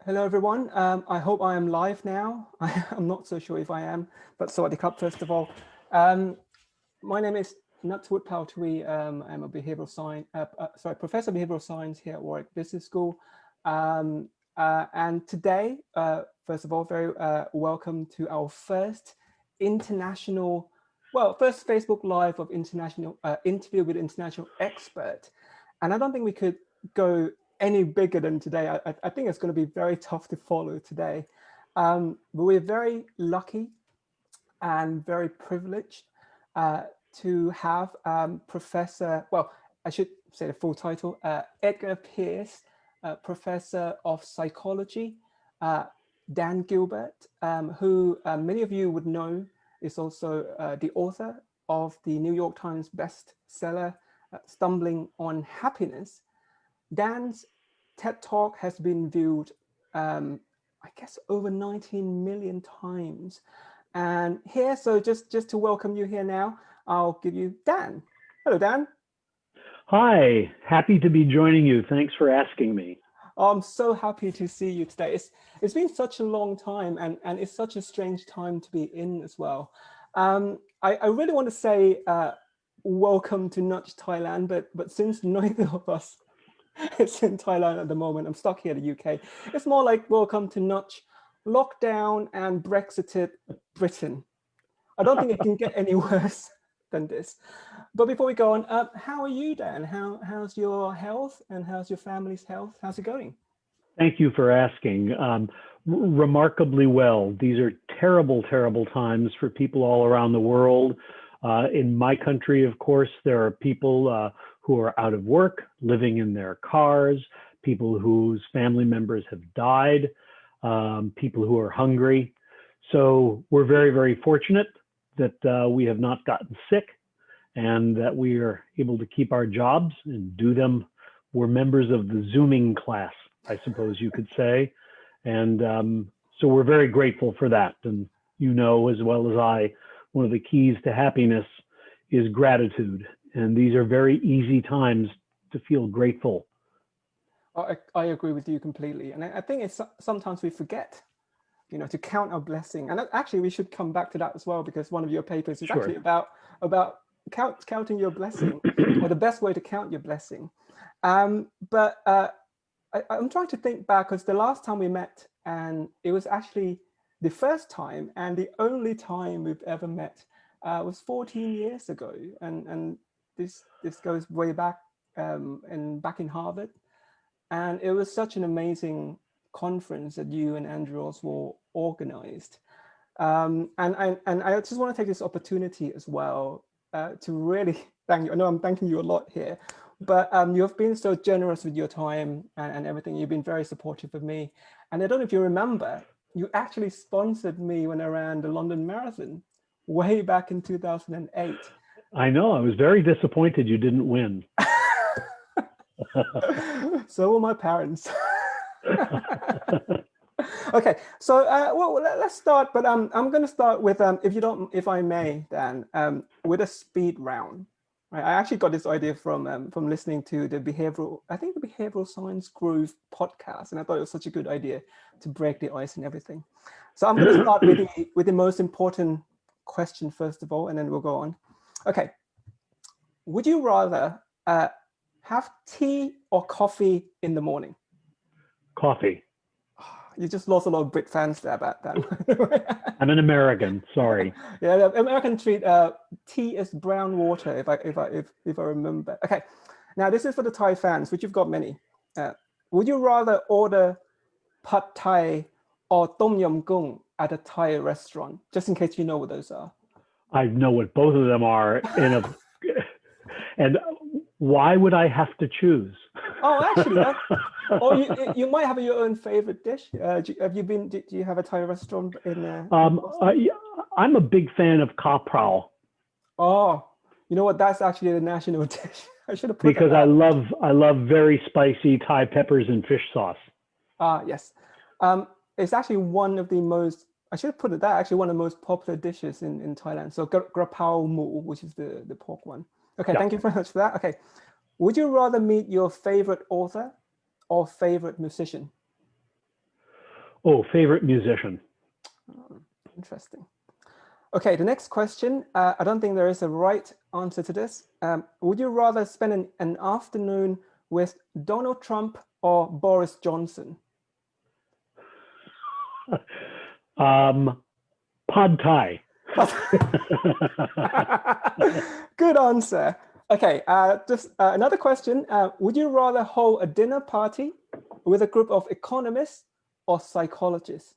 Hello, everyone. I hope I am live now. I'm not so sure if I am, but Sawadee Krap, first of all. Um, my name is Nutswood Paltui. I'm a behavioral science, professor of behavioral science here at Warwick Business School. Um, and today, first of all, very welcome to our first international, first Facebook Live of international interview with international expert. And I don't think we could go any bigger than today. I think it's going to be very tough to follow today. But we're very lucky and very privileged to have Professor, I should say the full title, Edgar Pierce, Professor of Psychology, Dan Gilbert, who many of you would know is also the author of the New York Times bestseller, Stumbling on Happiness. Dan's TED Talk has been viewed, I guess, over 19 million times. And here, so just to welcome you here now, I'll give you Dan. Hello, Dan. Hi, happy to be joining you. Thanks for asking me. Oh, I'm so happy to see you today. It's been such a long time, and it's such a strange time to be in as well. I really want to say welcome to Nudge Thailand, but since neither of us is in Thailand at the moment, I'm stuck here in the UK. It's more like welcome to Nudge lockdown and Brexited Britain. I don't think it can get any worse than this. But before we go on, how are you, Dan? How's your health and how's your family's health? How's it going? Thank you for asking. Remarkably well. These are terrible, terrible times for people all around the world. In my country, of course, there are people who are out of work, living in their cars, people whose family members have died, people who are hungry. So we're very, very fortunate that we have not gotten sick and that we are able to keep our jobs and do them. We're members of the Zooming class, I suppose you could say. And so we're very grateful for that. And you know, as well as I, one of the keys to happiness is gratitude. And these are very easy times to feel grateful. I agree with you completely. And I think it's sometimes we forget, to count our blessing. And actually, we should come back to that as well, because one of your papers is Sure. actually about counting your blessing, or the best way to count your blessing. But I'm trying to think back, because the last time we met, and it was actually the first time and the only time we've ever met, was 14 years ago. And this goes way back, back in Harvard. And it was such an amazing conference that you and Andrew Oswald organized. And I just want to take this opportunity as well to really thank you. I know I'm thanking you a lot here, but you have been so generous with your time and everything. You've been very supportive of me. And I don't know if you remember, you actually sponsored me when I ran the London Marathon way back in 2008. I know, I was very disappointed you didn't win. So were my parents. Okay, so let's start. But I'm going to start with if I may, Dan, with a speed round. Right? I actually got this idea from listening to the behavioral science groove podcast, and I thought it was such a good idea to break the ice and everything. So I'm going to start with the most important question first of all, and then we'll go on. Okay, would you rather have tea or coffee in the morning? Coffee. You just lost a lot of Brit fans there about that. I'm an American, sorry. Yeah, the American treat tea is brown water, if I remember. Okay, now this is for the Thai fans, which you've got many. Would you rather order pad Thai or tom yum goong at a Thai restaurant? Just in case you know what those are. I know what both of them are and why would I have to choose? Oh, actually, or you might have your own favorite dish. Do you have a Thai restaurant in there? I'm a big fan of kaprao. Oh, you know what? That's actually the national dish. I should have put because that I love very spicy Thai peppers and fish sauce. Yes. It's actually one of the most, I should have put it that, actually one of the most popular dishes in Thailand. So grapao mu, which is the pork one. Okay, Thank you very much for that. Okay. Would you rather meet your favorite author or favorite musician? Oh, favorite musician. Oh, interesting. Okay, the next question. I don't think there is a right answer to this. Would you rather spend an afternoon with Donald Trump or Boris Johnson? Pad Thai. Good answer. Okay, just another question. Would you rather hold a dinner party with a group of economists or psychologists?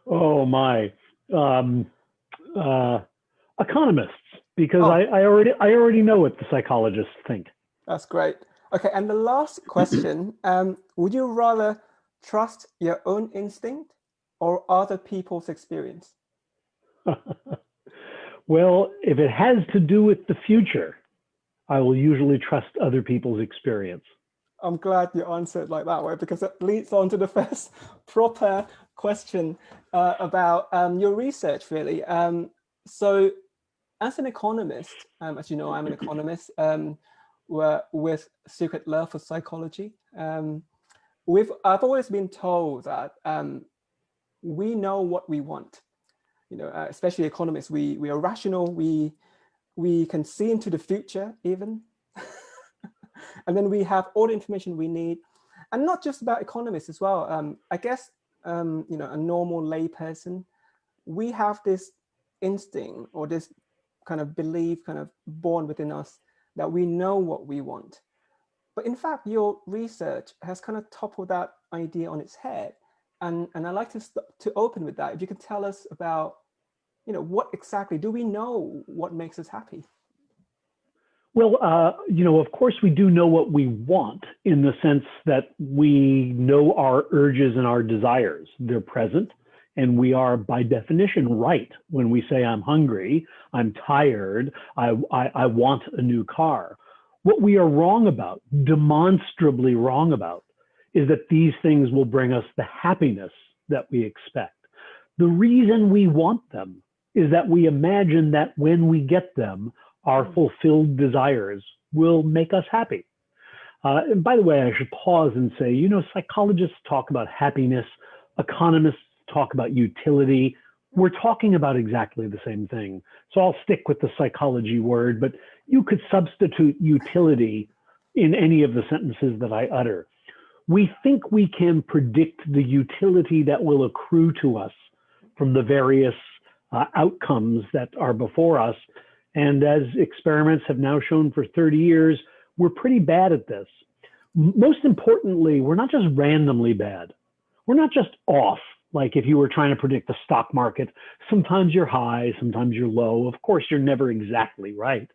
Oh my. Economists, because Oh. I already know what the psychologists think. That's great. Okay, and the last question, would you rather trust your own instinct or other people's experience? Well, if it has to do with the future, I will usually trust other people's experience. I'm glad you answered like that way, because it leads on to the first proper question about your research, really. So as an economist, as you know, I'm an economist with Secret Love for Psychology. I've always been told that we know what we want. You know, especially economists, we are rational. We can see into the future even, and then we have all the information we need, and not just about economists as well. I guess you know, a normal layperson, we have this instinct or this kind of belief, kind of born within us, that we know what we want. But in fact, your research has kind of toppled that idea on its head. And I'd like to open with that. If you could tell us about, you know, what exactly do we know what makes us happy? Well, you know, of course, we do know what we want in the sense that we know our urges and our desires. They're present, and we are, by definition, right when we say, I'm hungry, I'm tired, I want a new car. What we are wrong about, demonstrably wrong about, is that these things will bring us the happiness that we expect. The reason we want them is that we imagine that when we get them, our fulfilled desires will make us happy. And by the way, I should pause and say, you know, psychologists talk about happiness, economists talk about utility. We're talking about exactly the same thing. So I'll stick with the psychology word, but you could substitute utility in any of the sentences that I utter. We think we can predict the utility that will accrue to us from the various outcomes that are before us. And as experiments have now shown for 30 years, we're pretty bad at this. Most importantly, we're not just randomly bad. We're not just off. Like if you were trying to predict the stock market, sometimes you're high, sometimes you're low. Of course, you're never exactly right.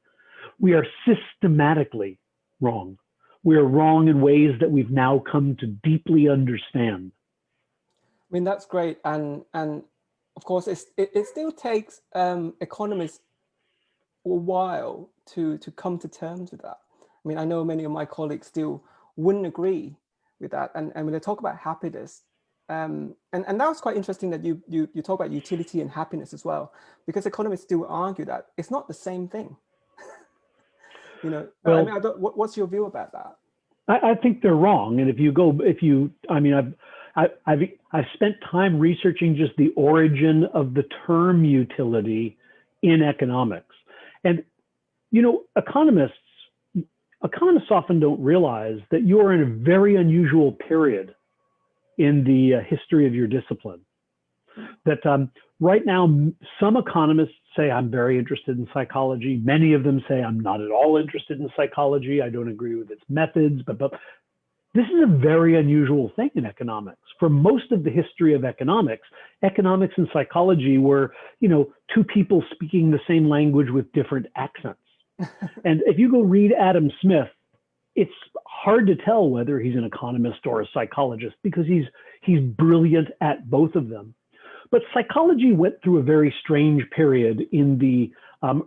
We are systematically wrong. We are wrong in ways that we've now come to deeply understand. I mean, that's great. And of course, it still takes economists a while to come to terms with that. I mean, I know many of my colleagues still wouldn't agree with that. And when they talk about happiness, and that was quite interesting that you talk about utility and happiness as well, because economists still argue that it's not the same thing. You know, well, I mean, what's your view about that? I think they're wrong. And I mean, I've spent time researching just the origin of the term utility in economics. And, you know, economists often don't realize that you are in a very unusual period in the history of your discipline. That right now, some economists say, I'm very interested in psychology. Many of them say, I'm not at all interested in psychology. I don't agree with its methods, but this is a very unusual thing in economics. For most of the history of economics and psychology were, you know, two people speaking the same language with different accents. And if you go read Adam Smith, it's hard to tell whether he's an economist or a psychologist because he's brilliant at both of them. But psychology went through a very strange period in the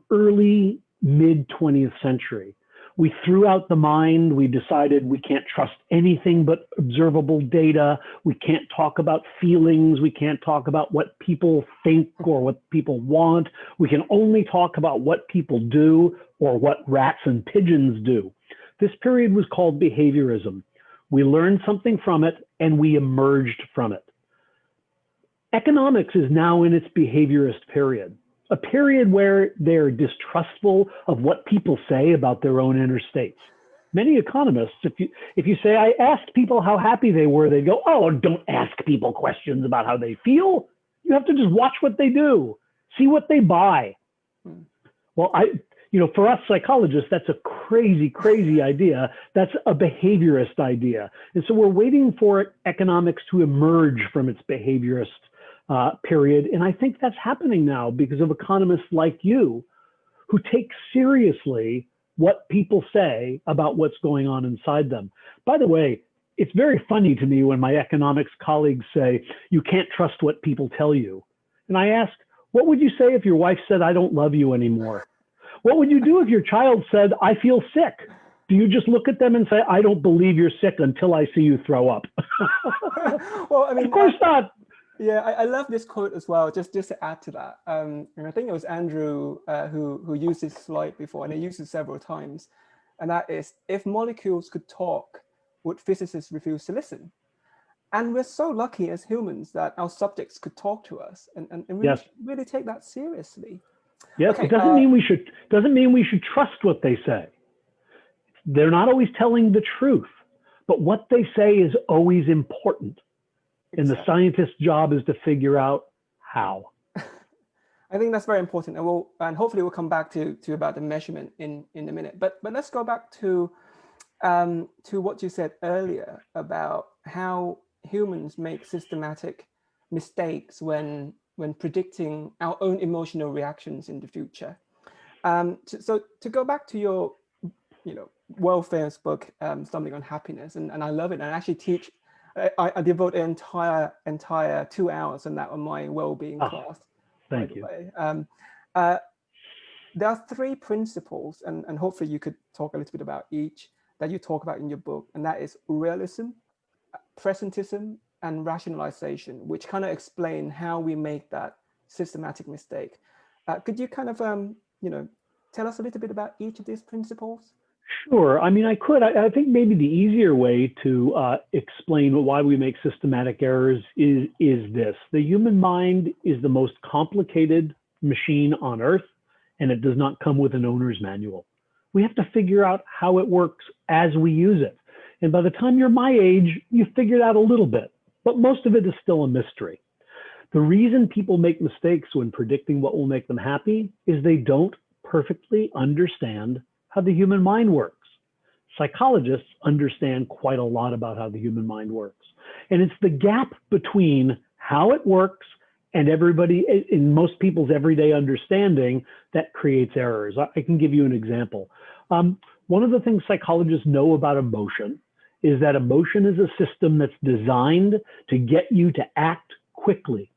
early mid 20th century. We threw out the mind. We decided we can't trust anything but observable data. We can't talk about feelings. We can't talk about what people think or what people want. We can only talk about what people do or what rats and pigeons do. This period was called behaviorism. we learned something from it, and we emerged from it. Economics is now in its behaviorist period, a period where they're distrustful of what people say about their own inner states. Many economists, if you say, I asked people how happy they were, they go, oh, don't ask people questions about how they feel. You have to just watch what they do, see what they buy. Well, for us psychologists, that's a crazy, crazy idea. That's a behaviorist idea. And so we're waiting for economics to emerge from its behaviorist period. And I think that's happening now because of economists like you who take seriously what people say about what's going on inside them. By the way, it's very funny to me when my economics colleagues say, you can't trust what people tell you. And I ask, what would you say if your wife said, I don't love you anymore? What would you do if your child said, I feel sick? Do you just look at them and say, I don't believe you're sick until I see you throw up? Well, I mean, of course not. Yeah, I love this quote as well, just to add to that. And I think it was Andrew who used this slide before, and he used it several times. And that is, if molecules could talk, would physicists refuse to listen? And we're so lucky as humans that our subjects could talk to us and really, yes. really take that seriously. Yes, okay, it doesn't mean we should trust what they say. They're not always telling the truth, but what they say is always important. And the scientist's job is to figure out how. I think that's very important, and hopefully we'll come back to about the measurement in a minute. But let's go back to what you said earlier about how humans make systematic mistakes when predicting our own emotional reactions in the future. So to go back to your world famous book, Stumbling on Happiness, and I love it, and I actually teach. I devote an entire 2 hours on that on my well-being class. Thank you. There are 3 principles, and hopefully you could talk a little bit about each that you talk about in your book, and that is realism, presentism, and rationalization, which kind of explain how we make that systematic mistake. Could you kind of tell us a little bit about each of these principles? Sure. I mean, I could. I think maybe the easier way to explain why we make systematic errors is this. The human mind is the most complicated machine on Earth, and it does not come with an owner's manual. We have to figure out how it works as we use it. And by the time you're my age, you've figured out a little bit, but most of it is still a mystery. The reason people make mistakes when predicting what will make them happy is they don't perfectly understand how the human mind works. Psychologists understand quite a lot about how the human mind works. And it's the gap between how it works and in most people's everyday understanding that creates errors. I can give you an example. One of the things psychologists know about emotion is that emotion is a system that's designed to get you to act quickly,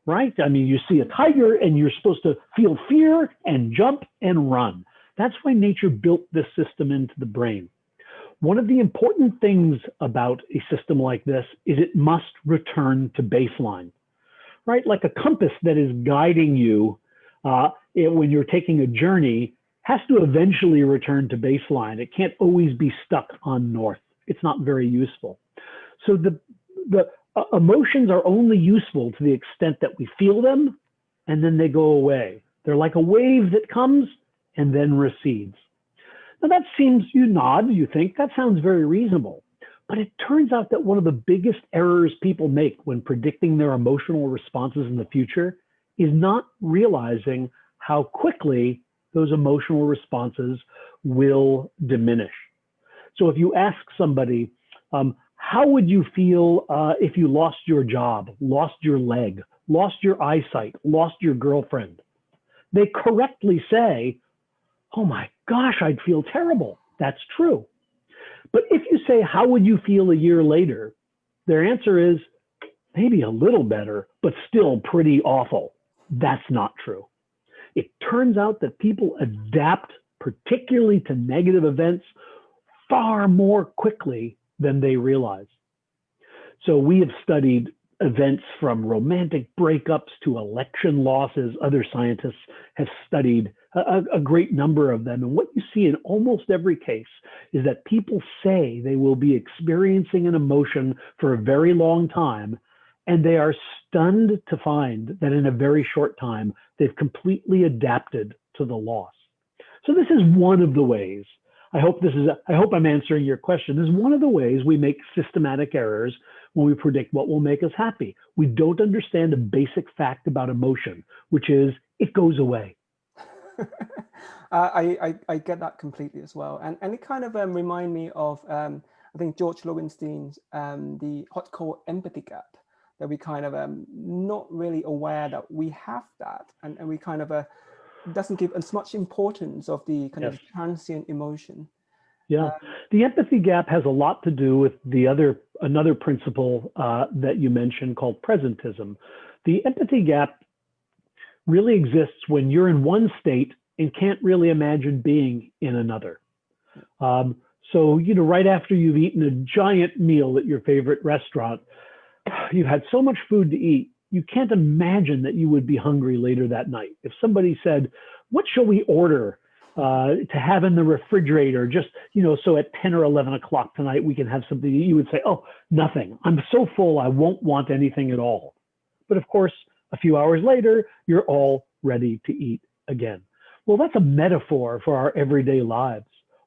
right? I mean, you see a tiger and you're supposed to feel fear and jump and run. That's why nature built this system into the brain. One of the important things about a system like this is it must return to baseline, right? Like a compass that is guiding you when you're taking a journey has to eventually return to baseline. It can't always be stuck on north. It's not very useful. So the emotions are only useful to the extent that we feel them and then they go away. They're like a wave that comes and then recedes. Now that seems, you nod, you think, that sounds very reasonable. But it turns out that one of the biggest errors people make when predicting their emotional responses in the future is not realizing how quickly those emotional responses will diminish. So if you ask somebody, how would you feel if you lost your job, lost your leg, lost your eyesight, lost your girlfriend? They correctly say, oh my gosh, I'd feel terrible. That's true. But if you say, how would you feel a year later? Their answer is maybe a little better, but still pretty awful. That's not true. It turns out that people adapt, particularly to negative events, far more quickly than they realize. So we have studied events from romantic breakups to election losses. Other scientists have studied a great number of them. And what you see in almost every case is that people say they will be experiencing an emotion for a very long time, and they are stunned to find that in a very short time, they've completely adapted to the loss. So this is one of the ways, I hope I'm answering your question. This is one of the ways we make systematic errors when we predict what will make us happy. We don't understand a basic fact about emotion, which is it goes away. I get that completely as well. And it kind of remind me of, I think, George Lowenstein's the what's called empathy gap, that we kind of not really aware that we have that. And we kind of doesn't give as much importance of the kind of transient emotion. Yeah, the empathy gap has a lot to do with another principle that you mentioned called presentism. The empathy gap really exists when you're in one state and can't really imagine being in another. So, right after you've eaten a giant meal at your favorite restaurant, you've had so much food to eat, you can't imagine that you would be hungry later that night. If somebody said, what shall we order to have in the refrigerator, just, so at 10 or 11 o'clock tonight, we can have something, you would say, oh, nothing. I'm so full, I won't want anything at all. But of course, a few hours later, you're all ready to eat again. Well, that's a metaphor for our everyday lives.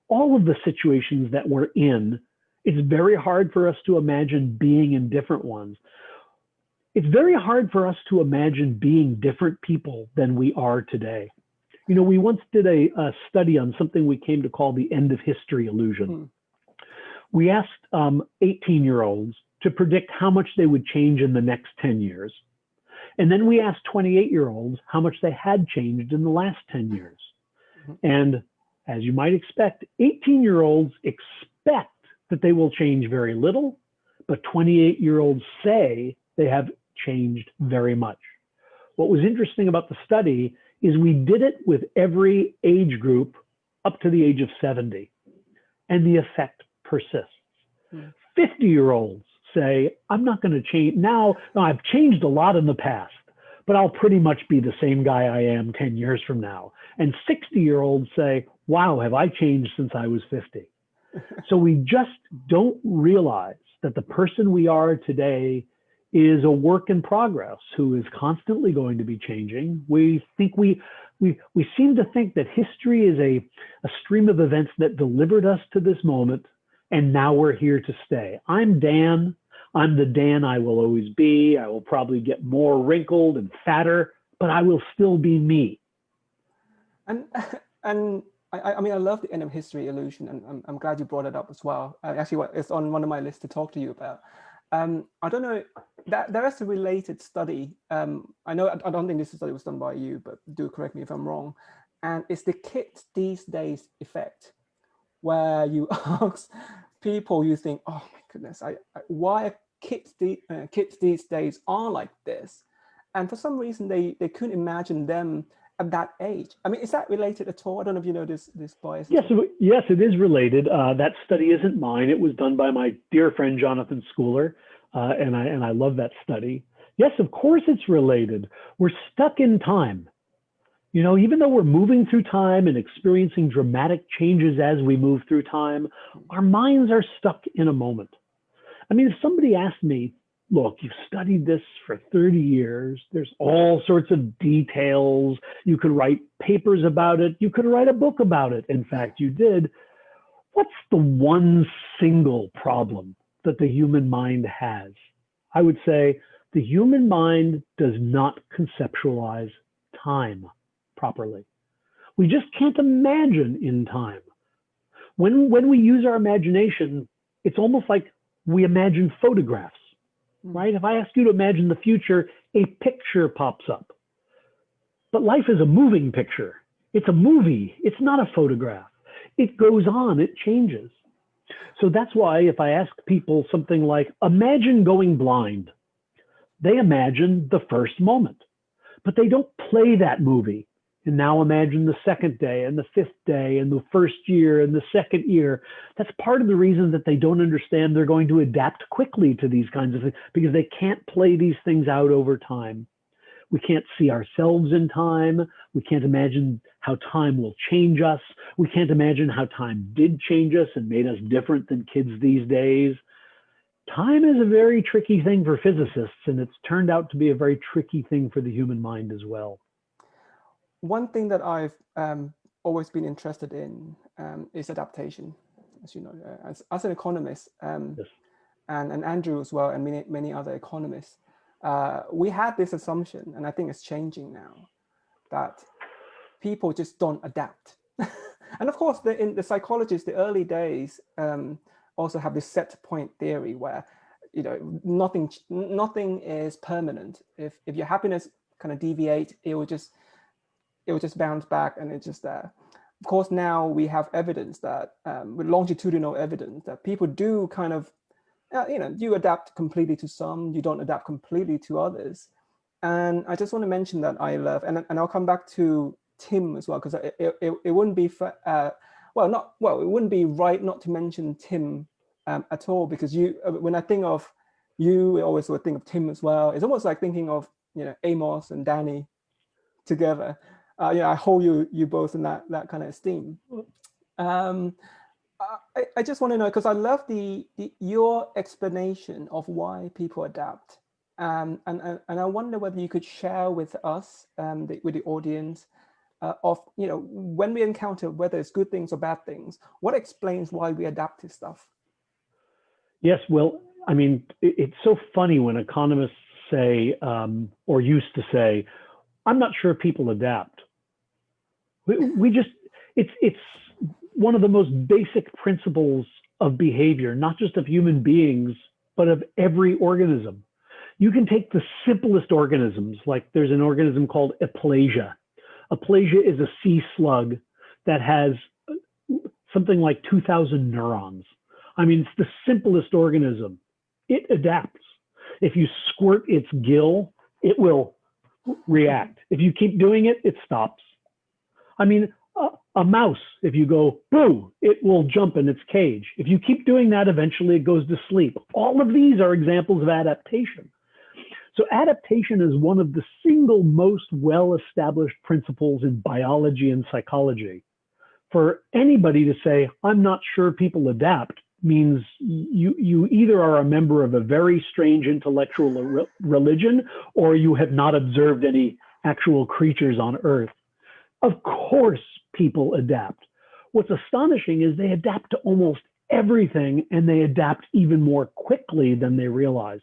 All of the situations that we're in, it's very hard for us to imagine being in different ones. It's very hard for us to imagine being different people than we are today. We once did a study on something we came to call the end of history illusion. We asked 18-year-olds to predict how much they would change in the next 10 years. And then we asked 28-year-olds how much they had changed in the last 10 years. And as you might expect, 18-year-olds expect that they will change very little, but 28-year-olds say they have changed very much. What was interesting about the study is we did it with every age group up to the age of 70, and the effect persists. 50-year-olds say, I'm not going to change now. No, I've changed a lot in the past, but I'll pretty much be the same guy I am 10 years from now. And 60-year-olds say, wow, have I changed since I was 50? So we just don't realize that the person we are today is a work in progress who is constantly going to be changing. We think we seem to think that history is a stream of events that delivered us to this moment, and now we're here to stay. I'm Dan. I'm the Dan I will always be. I will probably get more wrinkled and fatter, but I will still be me. And I mean, I love the end of history illusion, and I'm glad you brought it up as well. Actually, it's on one of my lists to talk to you about. I don't know, there is a related study. I don't think this study was done by you, but do correct me if I'm wrong. And it's the kids these days effect, where you ask people, you think, oh my goodness, why are kids these days are like this? And for some reason, they couldn't imagine them at that age. I mean, is that related at all? I don't know if you know this bias. Yes, it is related. That study isn't mine. It was done by my dear friend, Jonathan Schooler, and I love that study. Yes, of course it's related. We're stuck in time. Even though we're moving through time and experiencing dramatic changes as we move through time, our minds are stuck in a moment. I mean, if somebody asked me, look, you've studied this for 30 years. There's all sorts of details. You could write papers about it. You could write a book about it. In fact, you did. What's the one single problem that the human mind has? I would say the human mind does not conceptualize time properly. We just can't imagine in time. When we use our imagination, it's almost like we imagine photographs. Right? If I ask you to imagine the future, a picture pops up. But life is a moving picture. It's a movie. It's not a photograph. It goes on. It changes. So that's why if I ask people something like, imagine going blind, they imagine the first moment, but they don't play that movie. And now imagine the second day and the fifth day and the first year and the second year. That's part of the reason that they don't understand they're going to adapt quickly to these kinds of things, because they can't play these things out over time. We can't see ourselves in time. We can't imagine how time will change us. We can't imagine how time did change us and made us different than kids these days. Time is a very tricky thing for physicists, and it's turned out to be a very tricky thing for the human mind as well. One thing that I've always been interested in is adaptation, as you know, as an economist, Yes. and Andrew as well, and many other economists. We had this assumption, and I think it's changing now, that people just don't adapt. And of course, in the psychologists, the early days also have this set point theory where, you know, nothing is permanent. If your happiness kind of deviate, it will just bounce back, and it's just there. Of course, now we have evidence that with longitudinal evidence that people do kind of, you know, you adapt completely to some, you don't adapt completely to others. And I just want to mention that I love, and I'll come back to Tim as well, because it wouldn't be, it wouldn't be right not to mention Tim at all, because when I think of you, I always would think of Tim as well. It's almost like thinking of, you know, Amos and Danny together. I hold you both in that kind of esteem. I just want to know, because I love your explanation of why people adapt, and I wonder whether you could share with us, with the audience, of, you know, when we encounter, whether it's good things or bad things, what explains why we adapt to stuff. Yes, well, I mean, it's so funny when economists say, or used to say, I'm not sure people adapt. We just, it's one of the most basic principles of behavior, not just of human beings, but of every organism. You can take the simplest organisms, like there's an organism called aplasia. Aplasia is a sea slug that has something like 2,000 neurons. I mean, it's the simplest organism. It adapts. If you squirt its gill, it will react. If you keep doing it, it stops. I mean, a mouse, if you go, boo, it will jump in its cage. If you keep doing that, eventually it goes to sleep. All of these are examples of adaptation. So adaptation is one of the single most well-established principles in biology and psychology. For anybody to say, I'm not sure people adapt, means you either are a member of a very strange intellectual religion, or you have not observed any actual creatures on Earth. Of course, people adapt. What's astonishing is they adapt to almost everything, and they adapt even more quickly than they realize.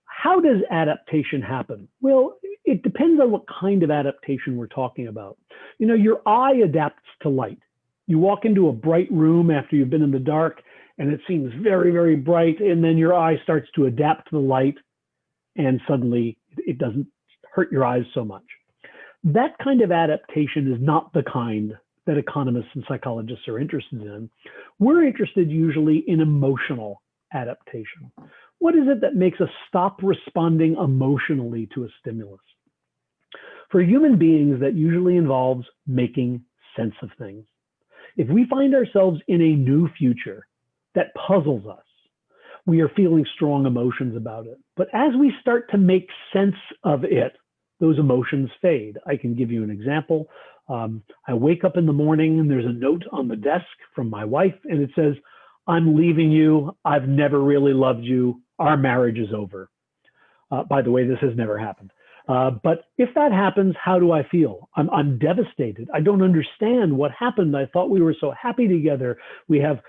How does adaptation happen? Well, it depends on what kind of adaptation we're talking about. You know, your eye adapts to light. You walk into a bright room after you've been in the dark, and it seems very, very bright, and then your eye starts to adapt to the light, and suddenly it doesn't hurt your eyes so much. That kind of adaptation is not the kind that economists and psychologists are interested in. We're interested usually in emotional adaptation. What is it that makes us stop responding emotionally to a stimulus? For human beings, that usually involves making sense of things. If we find ourselves in a new future that puzzles us, we are feeling strong emotions about it. But as we start to make sense of it, those emotions fade. I can give you an example. I wake up in the morning and there's a note on the desk from my wife, and it says, I'm leaving you. I've never really loved you. Our marriage is over. By the way, this has never happened. But if that happens, how do I feel? I'm devastated. I don't understand what happened. I thought we were so happy together. We have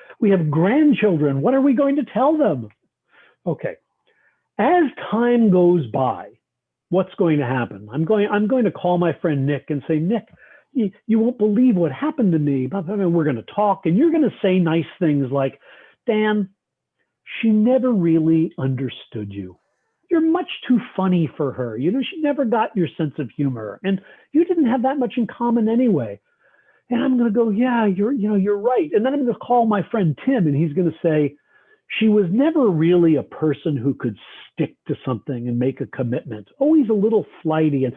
grandchildren. What are we going to tell them? Okay. As time goes by, what's going to happen? I'm going to call my friend Nick and say, Nick, you won't believe what happened to me. We're going to talk, and you're going to say nice things like, Dan, she never really understood you. You're much too funny for her. You know, she never got your sense of humor, and you didn't have that much in common anyway. And I'm going to go, yeah, you're right. And then I'm going to call my friend Tim, and he's going to say, she was never really a person who could stick to something and make a commitment, always a little flighty. And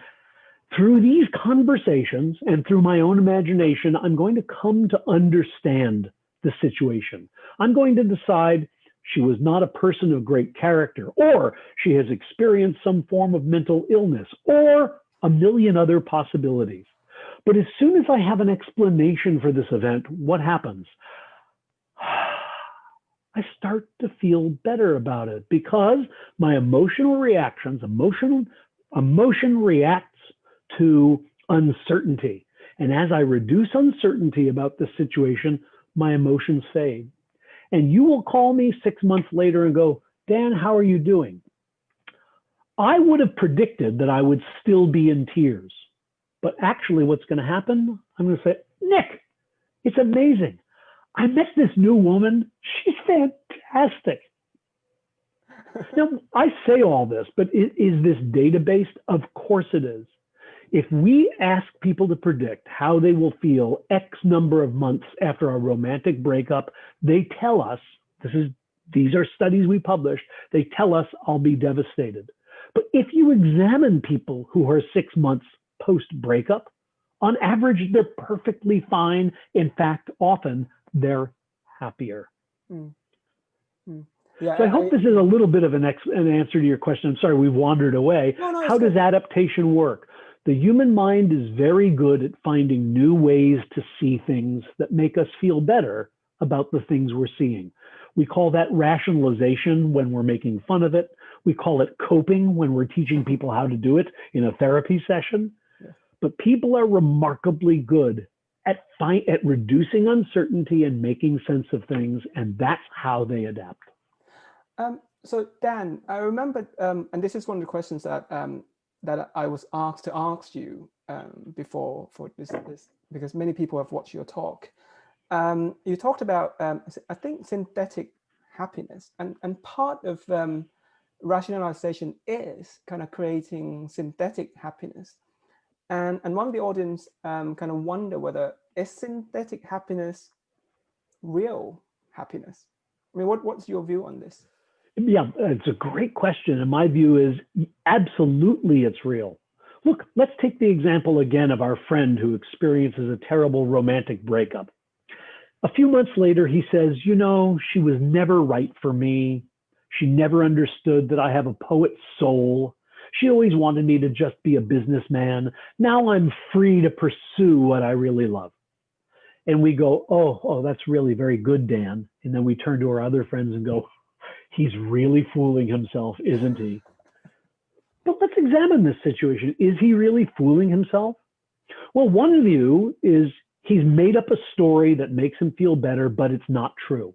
through these conversations and through my own imagination, I'm going to come to understand the situation. I'm going to decide she was not a person of great character, or she has experienced some form of mental illness, or a million other possibilities. But as soon as I have an explanation for this event, what happens? I start to feel better about it because my emotional reactions, emotion reacts to uncertainty. And as I reduce uncertainty about the situation, my emotions fade. And you will call me 6 months later and go, Dan, how are you doing? I would have predicted that I would still be in tears. But actually what's going to happen, I'm going to say, Nick, it's amazing. I met this new woman. She's fantastic. Now, I say all this, but is this data-based? Of course it is. If we ask people to predict how they will feel X number of months after a romantic breakup, they tell us, these are studies we published, they tell us I'll be devastated. But if you examine people who are 6 months post-breakup, on average, they're perfectly fine. In fact, often they're happier. Mm. Mm. Yeah, so I hope this is a little bit of an answer to your question. I'm sorry, we've wandered away. No, how does adaptation work? The human mind is very good at finding new ways to see things that make us feel better about the things we're seeing. We call that rationalization when we're making fun of it. We call it coping when we're teaching people how to do it in a therapy session. Yeah. But people are remarkably good at reducing uncertainty and making sense of things, and that's how they adapt. So Dan, I remember, and this is one of the questions that that I was asked to ask you before for this, because many people have watched your talk. You talked about, I think, synthetic happiness, and part of rationalization is kind of creating synthetic happiness. And one of the audience kind of wonder whether is synthetic happiness real happiness? I mean, what's your view on this? Yeah, it's a great question. And my view is absolutely it's real. Look, let's take the example again of our friend who experiences a terrible romantic breakup. A few months later, he says, you know, she was never right for me. She never understood that I have a poet's soul. She always wanted me to just be a businessman. Now I'm free to pursue what I really love. And we go, oh, that's really very good, Dan. And then we turn to our other friends and go, he's really fooling himself, isn't he? But let's examine this situation. Is he really fooling himself? Well, one view is he's made up a story that makes him feel better, but it's not true.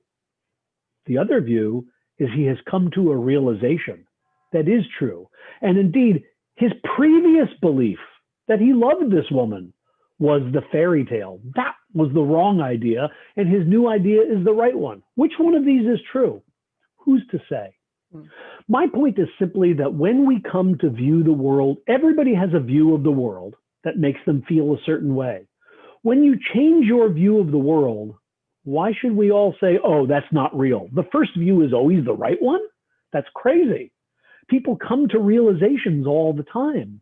The other view is he has come to a realization that is true. And indeed, his previous belief that he loved this woman was the fairy tale. That was the wrong idea, and his new idea is the right one. Which one of these is true? Who's to say? My point is simply that when we come to view the world, everybody has a view of the world that makes them feel a certain way. When you change your view of the world, why should we all say, oh, that's not real? The first view is always the right one? That's crazy. People come to realizations all the time.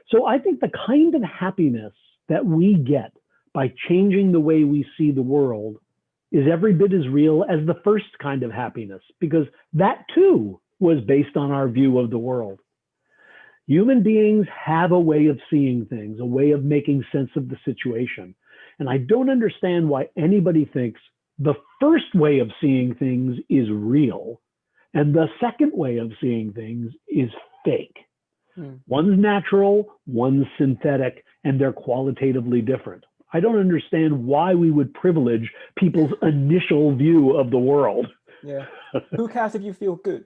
So I think the kind of happiness that we get by changing the way we see the world is every bit as real as the first kind of happiness, because that too was based on our view of the world. Human beings have a way of seeing things, a way of making sense of the situation. And I don't understand why anybody thinks the first way of seeing things is real and the second way of seeing things is fake. One's natural, one's synthetic, and they're qualitatively different. I don't understand why we would privilege people's initial view of the world. Yeah. Who cares if you feel good?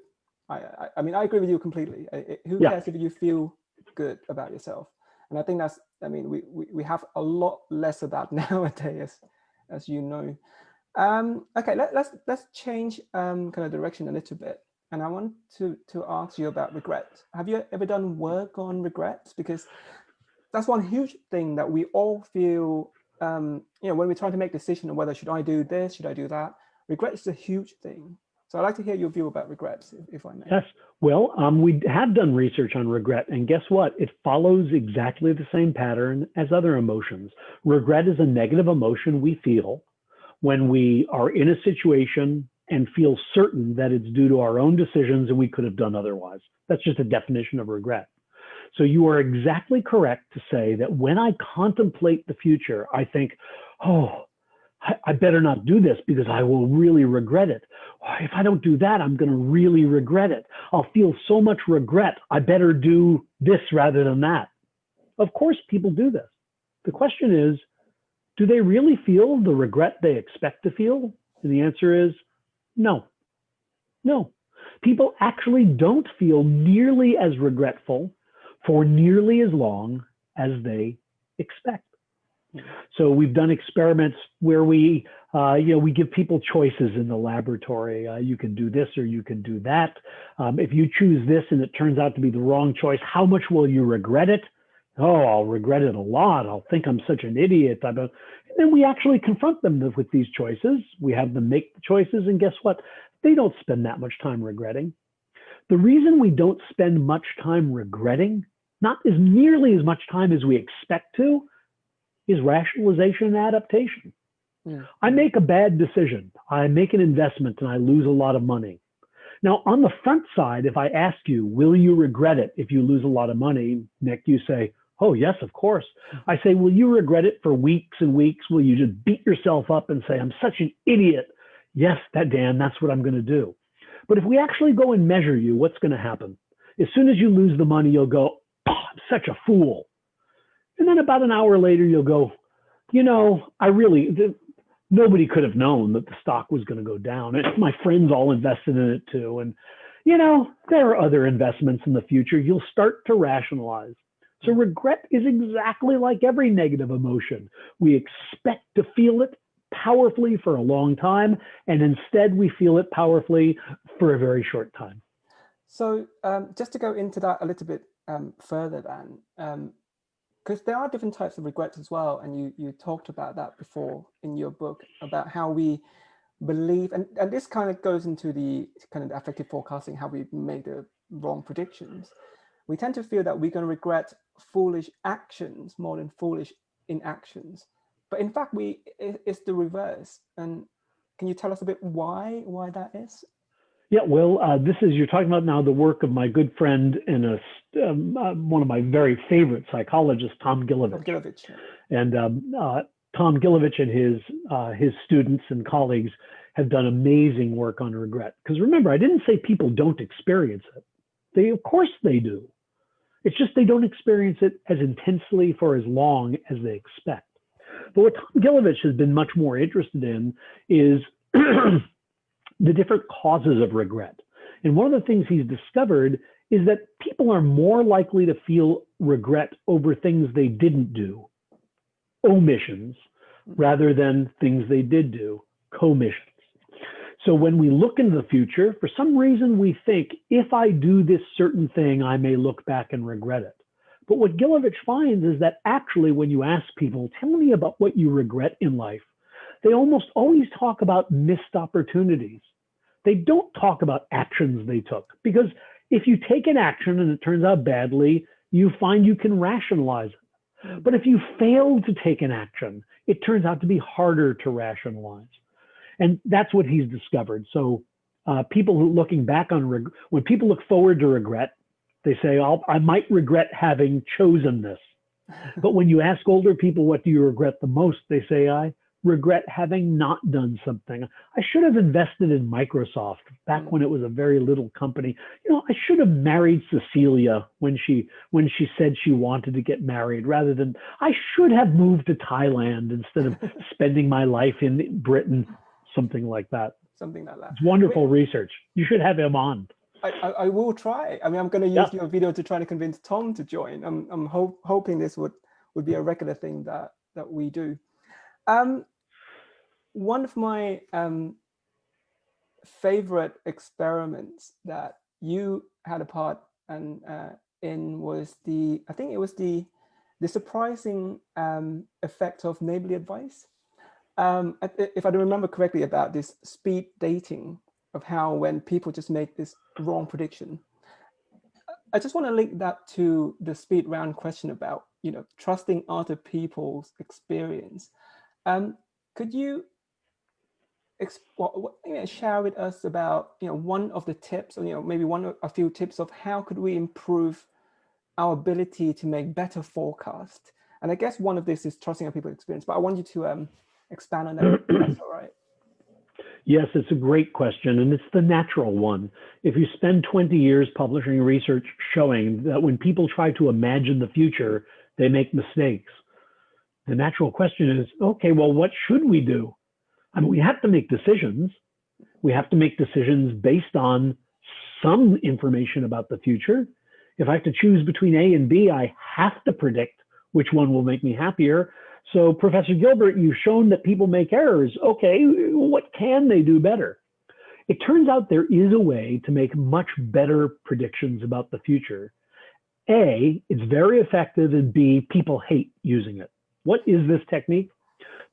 I mean, I agree with you completely. Who cares if you feel good about yourself? And I think that's, I mean, we have a lot less of that nowadays, as you know. Okay, let's change kind of direction a little bit. And I want to ask you about regret. Have you ever done work on regrets? Because that's one huge thing that we all feel, you know, when we're trying to make a decision on whether should I do this, should I do that? Regret is a huge thing. So I'd like to hear your view about regrets, if I may. Yes. Well, we have done research on regret, and guess what? It follows exactly the same pattern as other emotions. Regret is a negative emotion we feel when we are in a situation and feel certain that it's due to our own decisions and we could have done otherwise. That's just a definition of regret. So you are exactly correct to say that when I contemplate the future, I think, oh, I better not do this because I will really regret it. If I don't do that, I'm going to really regret it. I'll feel so much regret. I better do this rather than that. Of course, people do this. The question is, do they really feel the regret they expect to feel? And the answer is no. No. People actually don't feel nearly as regretful for nearly as long as they expect. So we've done experiments where we give people choices in the laboratory. You can do this or you can do that. If you choose this and it turns out to be the wrong choice, how much will you regret it? Oh, I'll regret it a lot. I'll think I'm such an idiot. And then we actually confront them with these choices. We have them make the choices, and guess what? They don't spend that much time regretting. The reason we don't spend much time regretting, not as nearly as much time as we expect to, is rationalization and adaptation. Yeah. I make a bad decision. I make an investment and I lose a lot of money. Now, on the front side, if I ask you, will you regret it if you lose a lot of money? Nick, you say, oh, yes, of course. I say, will you regret it for weeks and weeks? Will you just beat yourself up and say, I'm such an idiot? Yes, Dan, that's what I'm going to do. But if we actually go and measure you, what's going to happen? As soon as you lose the money, you'll go, oh, I'm such a fool. And then about an hour later, you'll go, nobody could have known that the stock was going to go down. And my friends all invested in it too. And, there are other investments in the future. You'll start to rationalize. So regret is exactly like every negative emotion. We expect to feel it powerfully for a long time, and instead we feel it powerfully for a very short time. So just to go into that a little bit further then, because there are different types of regrets as well, and you talked about that before in your book, about how we believe, and this kind of goes into the kind of affective forecasting, how we make the wrong predictions. We tend to feel that we're going to regret foolish actions more than foolish inactions. But in fact, it's the reverse. And can you tell us a bit why that is? Yeah, well, you're talking about now the work of my good friend and one of my very favorite psychologists, Tom Gilovich. And Tom Gilovich and his students and colleagues have done amazing work on regret. Because remember, I didn't say people don't experience it. Of course they do. It's just they don't experience it as intensely for as long as they expect. But what Tom Gilovich has been much more interested in is the different causes of regret. And one of the things he's discovered is that people are more likely to feel regret over things they didn't do, omissions, rather than things they did do, commissions. So when we look into the future, for some reason we think, if I do this certain thing, I may look back and regret it. But what Gilovich finds is that actually when you ask people, tell me about what you regret in life, they almost always talk about missed opportunities. They don't talk about actions they took, because if you take an action and it turns out badly, you find you can rationalize it. But if you fail to take an action, it turns out to be harder to rationalize. And that's what he's discovered. So people who looking back on when people look forward to regret, they say, I might regret having chosen this. But when you ask older people, what do you regret the most? They say, I regret having not done something. I should have invested in Microsoft back when it was a very little company. I should have married Cecilia when she said she wanted to get married, rather than I should have moved to Thailand instead of spending my life in Britain, something like that. Something like that. It's wonderful research. You should have him on. I will try. I mean, I'm going to use your video to try to convince Tom to join. I'm hoping this would be a regular thing that we do. One of my favorite experiments that you had a part in was the surprising effect of neighborly advice. If I remember correctly, about this speed dating, of how when people just make this wrong prediction. I just want to link that to the speed round question about trusting other people's experience. Could you share with us about one of the tips, or maybe a few tips of how could we improve our ability to make better forecasts. And I guess one of this is trusting our people's experience, but I want you to expand on that, if that's all right. Yes, it's a great question, and it's the natural one. If you spend 20 years publishing research showing that when people try to imagine the future, they make mistakes, the natural question is, okay, well, what should we do? I mean, we have to make decisions. We have to make decisions based on some information about the future. If I have to choose between A and B, I have to predict which one will make me happier. So Professor Gilbert, you've shown that people make errors. Okay, what can they do better? It turns out there is a way to make much better predictions about the future. A, it's very effective, and B, people hate using it. What is this technique?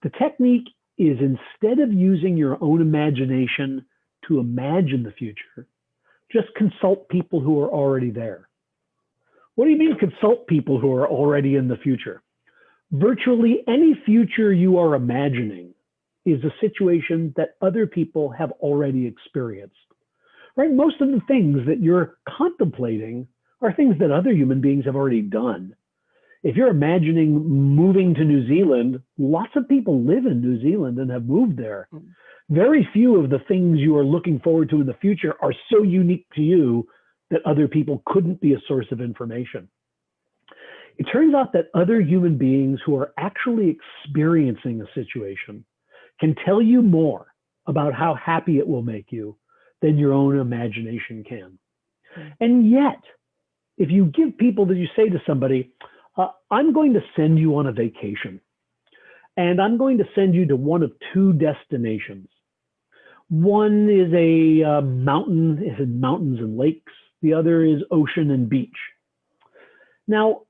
The technique is, instead of using your own imagination to imagine the future, just consult people who are already there. What do you mean consult people who are already in the future? Virtually any future you are imagining is a situation that other people have already experienced, right? Most of the things that you're contemplating are things that other human beings have already done. If you're imagining moving to New Zealand, lots of people live in New Zealand and have moved there. Very few of the things you are looking forward to in the future are so unique to you that other people couldn't be a source of information. It turns out that other human beings who are actually experiencing a situation can tell you more about how happy it will make you than your own imagination can. And yet, if you give people that, you say to somebody, I'm going to send you on a vacation, and I'm going to send you to one of two destinations. One is a mountains and lakes. The other is ocean and beach. Now,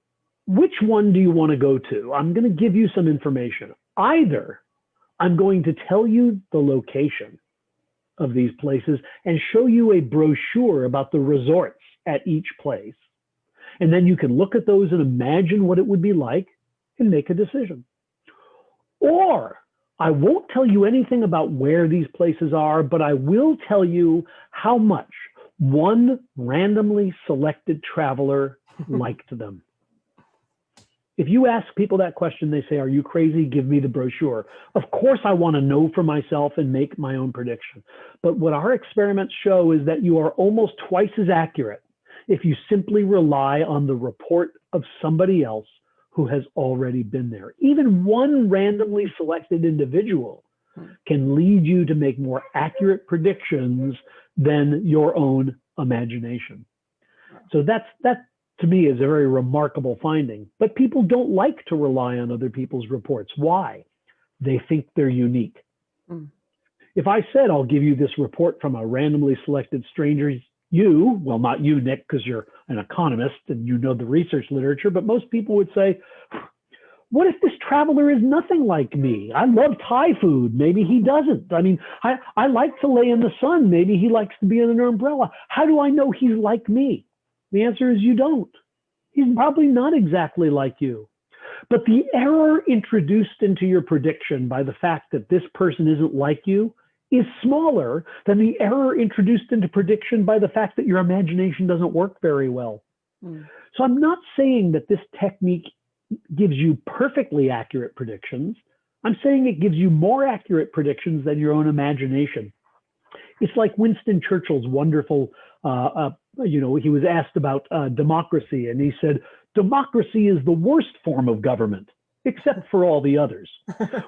which one do you want to go to? I'm going to give you some information. Either I'm going to tell you the location of these places and show you a brochure about the resorts at each place. And then you can look at those and imagine what it would be like and make a decision. Or I won't tell you anything about where these places are, but I will tell you how much one randomly selected traveler liked them. If you ask people that question, they say, are you crazy? Give me the brochure. Of course, I want to know for myself and make my own prediction. But what our experiments show is that you are almost twice as accurate if you simply rely on the report of somebody else who has already been there. Even one randomly selected individual can lead you to make more accurate predictions than your own imagination. So that to me is a very remarkable finding. But people don't like to rely on other people's reports. Why? They think they're unique. If I said, I'll give you this report from a randomly selected stranger, well, not you, Nick, because you're an economist and you know the research literature, but most people would say, what if this traveler is nothing like me? I love Thai food. Maybe he doesn't. I mean, I like to lay in the sun. Maybe he likes to be under an umbrella. How do I know he's like me? The answer is you don't. He's probably not exactly like you. But the error introduced into your prediction by the fact that this person isn't like you is smaller than the error introduced into prediction by the fact that your imagination doesn't work very well. So I'm not saying that this technique gives you perfectly accurate predictions. I'm saying it gives you more accurate predictions than your own imagination. It's like Winston Churchill's wonderful, he was asked about democracy, and he said, democracy is the worst form of government, except for all the others.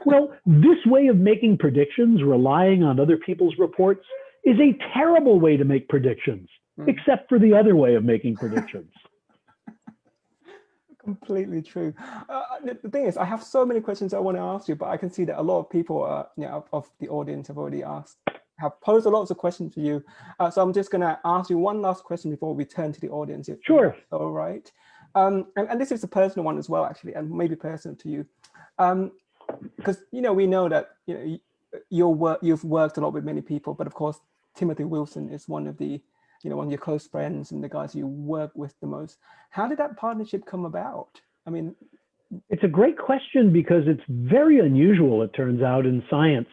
Well, this way of making predictions, relying on other people's reports, is a terrible way to make predictions, except for the other way of making predictions. Completely true. The thing is, I have so many questions I want to ask you, but I can see that a lot of people of the audience have already have posed lots of questions to you. So I'm just going to ask you one last question before we turn to the audience. Sure. All right. And this is a personal one as well, actually, and maybe personal to you. Because, we know that, you've worked a lot with many people, but of course, Timothy Wilson is one of the, one of your close friends and the guys you work with the most. How did that partnership come about? I mean, it's a great question because it's very unusual, it turns out, in science.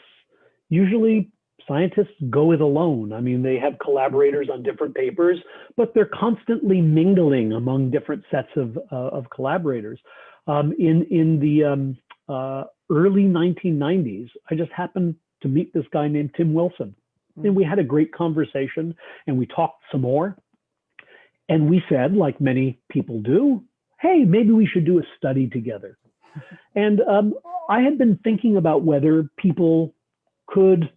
Usually scientists go it alone. I mean, they have collaborators on different papers, but they're constantly mingling among different sets of collaborators. In the early 1990s, I just happened to meet this guy named Tim Wilson. And we had a great conversation, and we talked some more. And we said, like many people do, hey, maybe we should do a study together. And I had been thinking about whether people could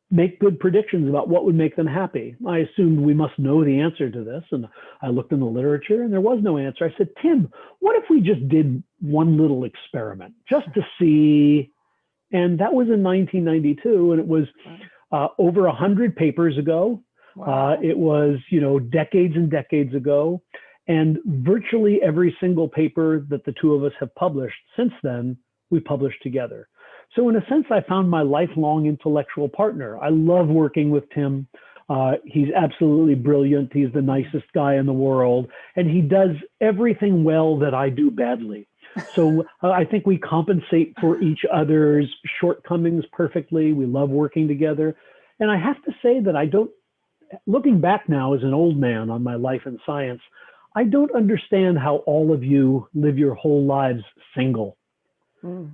make good predictions about what would make them happy. I assumed we must know the answer to this. And I looked in the literature and there was no answer. I said, Tim, what if we just did one little experiment just to see? And that was in 1992. And it was over 100 papers ago. Wow. It was, decades and decades ago. And virtually every single paper that the two of us have published since then, we published together. So in a sense, I found my lifelong intellectual partner. I love working with Tim. He's absolutely brilliant. He's the nicest guy in the world. And he does everything well that I do badly. So I think we compensate for each other's shortcomings perfectly. We love working together. And I have to say that looking back now as an old man on my life in science, I don't understand how all of you live your whole lives single.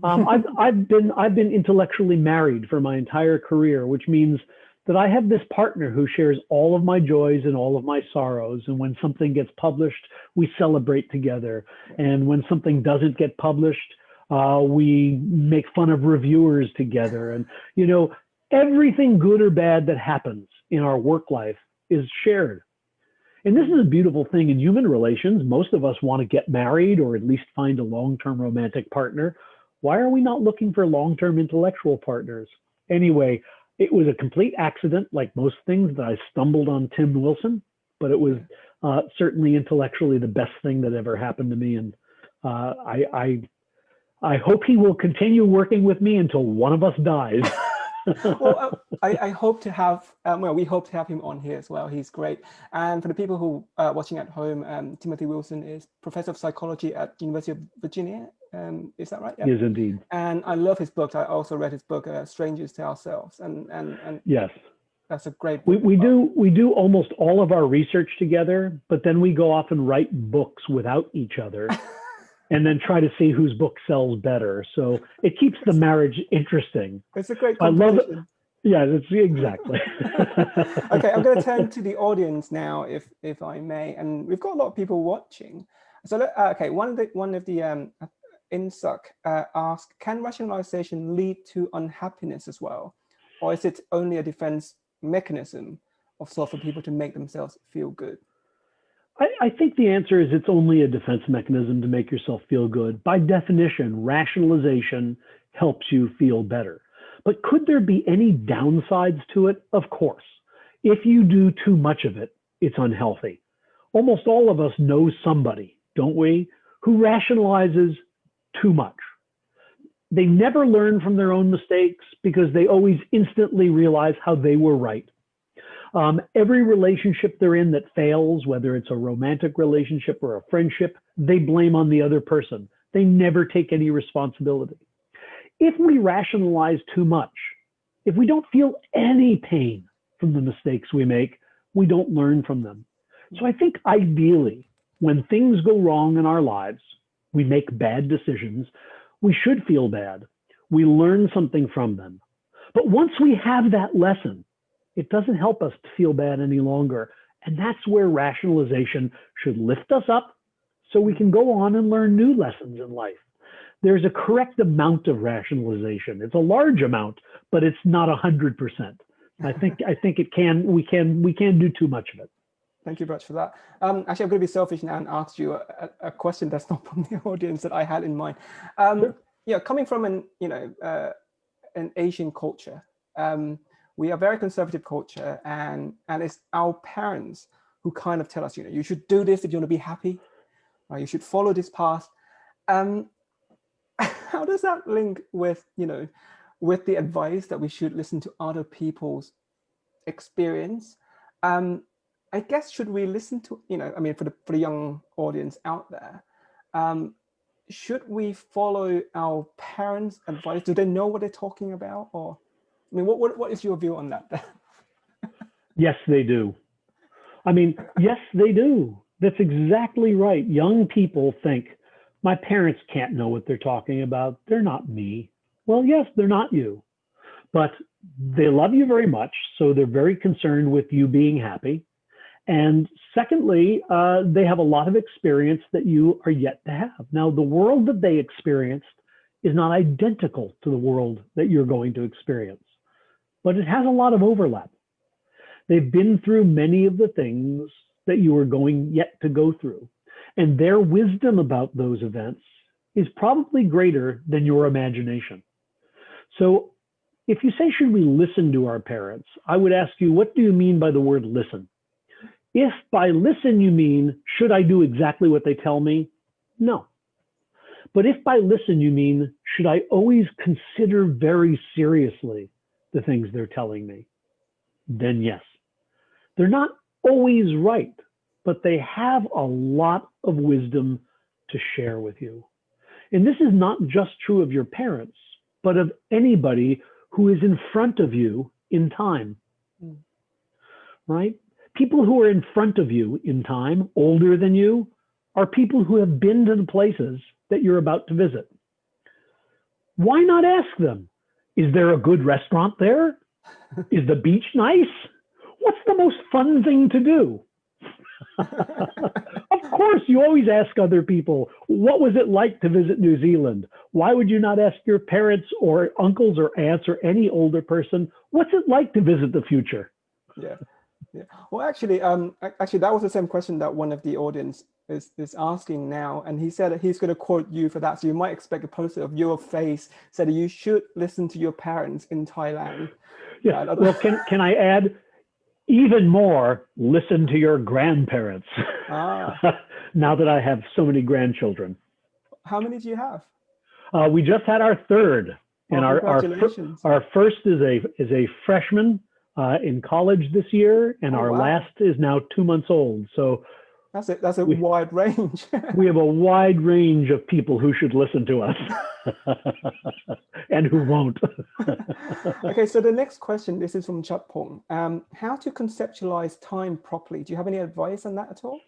I've been intellectually married for my entire career, which means that I have this partner who shares all of my joys and all of my sorrows. And when something gets published, we celebrate together. And when something doesn't get published, we make fun of reviewers together. And, everything good or bad that happens in our work life is shared. And this is a beautiful thing in human relations. Most of us want to get married or at least find a long-term romantic partner. Why are we not looking for long-term intellectual partners? Anyway, it was a complete accident, like most things, that I stumbled on Tim Wilson, but it was certainly intellectually the best thing that ever happened to me. And I hope he will continue working with me until one of us dies. Well, I hope to have, we hope to have him on here as well. He's great. And for the people who are watching at home, Timothy Wilson is professor of psychology at University of Virginia. Is that right? Yeah. Yes, indeed. And I love his books. I also read his book, Strangers to Ourselves. And yes, that's a great book. We do almost all of our research together, but then we go off and write books without each other. And then try to see whose book sells better. So it keeps the marriage interesting. It's a great competition. I love it. Yeah, it's exactly. Okay, I'm going to turn to the audience now, if I may, and we've got a lot of people watching. So okay, one of the INSUC asked, can rationalization lead to unhappiness as well, or is it only a defense mechanism of sort for people to make themselves feel good? I think the answer is it's only a defense mechanism to make yourself feel good. By definition, rationalization helps you feel better. But could there be any downsides to it? Of course. If you do too much of it, it's unhealthy. Almost all of us know somebody, don't we, who rationalizes too much. They never learn from their own mistakes because they always instantly realize how they were right. Every relationship they're in that fails, whether it's a romantic relationship or a friendship, they blame on the other person. They never take any responsibility. If we rationalize too much, if we don't feel any pain from the mistakes we make, we don't learn from them. So I think ideally, when things go wrong in our lives, we make bad decisions, we should feel bad. We learn something from them. But once we have that lesson, it doesn't help us to feel bad any longer. And that's where rationalization should lift us up so we can go on and learn new lessons in life. There's a correct amount of rationalization. It's a large amount, but it's not 100%. I think we can do too much of it. Thank you very much for that. Actually, I'm going to be selfish now and ask you a question that's not from the audience that I had in mind. Sure. Yeah, coming from an Asian culture, we are a very conservative culture, and it's our parents who kind of tell us, you should do this if you want to be happy, or you should follow this path. How does that link with, with the advice that we should listen to other people's experience? I guess, should we listen to, for the young audience out there, should we follow our parents' advice? Do they know what they're talking about? Or, I mean, what is your view on that? Yes, they do. I mean, yes, they do. That's exactly right. Young people think, my parents can't know what they're talking about. They're not me. Well, yes, they're not you, but they love you very much. So they're very concerned with you being happy. And secondly, they have a lot of experience that you are yet to have. Now, the world that they experienced is not identical to the world that you're going to experience, but it has a lot of overlap. They've been through many of the things that you are going yet to go through. And their wisdom about those events is probably greater than your imagination. So if you say, should we listen to our parents? I would ask you, what do you mean by the word listen? If by listen you mean, should I do exactly what they tell me? No. But if by listen you mean, should I always consider very seriously the things they're telling me? Then yes. They're not always right, but they have a lot of wisdom to share with you. And this is not just true of your parents, but of anybody who is in front of you in time, right? People who are in front of you in time, older than you, are people who have been to the places that you're about to visit. Why not ask them? Is there a good restaurant there? Is the beach nice? What's the most fun thing to do? Of course, you always ask other people, what was it like to visit New Zealand? Why would you not ask your parents or uncles or aunts or any older person, what's it like to visit the future? Yeah. Yeah. Well, actually, that was the same question that one of the audience is asking now, and he said he's going to quote you for that. So you might expect a poster of your face said you should listen to your parents in Thailand. Yeah. Well, can I add even more? Listen to your grandparents. Now that I have so many grandchildren. How many do you have? We just had our third, and congratulations. our first is a freshman in college this year, and our last is now 2 months old. So that's a wide range. We have a wide range of people who should listen to us and who won't. Okay, so the next question, this is from Chutpong. How to conceptualize time properly? Do you have any advice on that at all?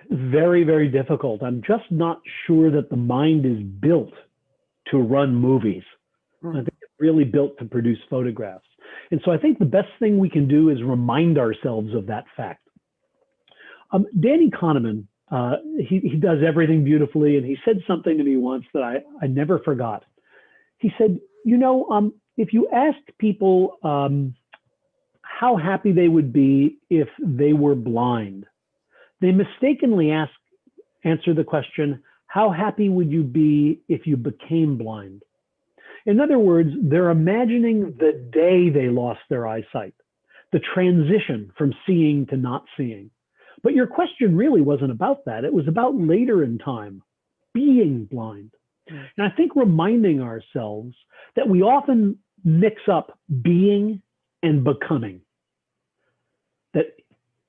Very, very difficult. I'm just not sure that the mind is built to run movies. I think it's really built to produce photographs. And so I think the best thing we can do is remind ourselves of that fact. Danny Kahneman, he does everything beautifully, and he said something to me once that I never forgot. He said, if you asked people how happy they would be if they were blind, they mistakenly answer the question, how happy would you be if you became blind? In other words, they're imagining the day they lost their eyesight, the transition from seeing to not seeing. But your question really wasn't about that. It was about later in time, being blind. And I think reminding ourselves that we often mix up being and becoming, that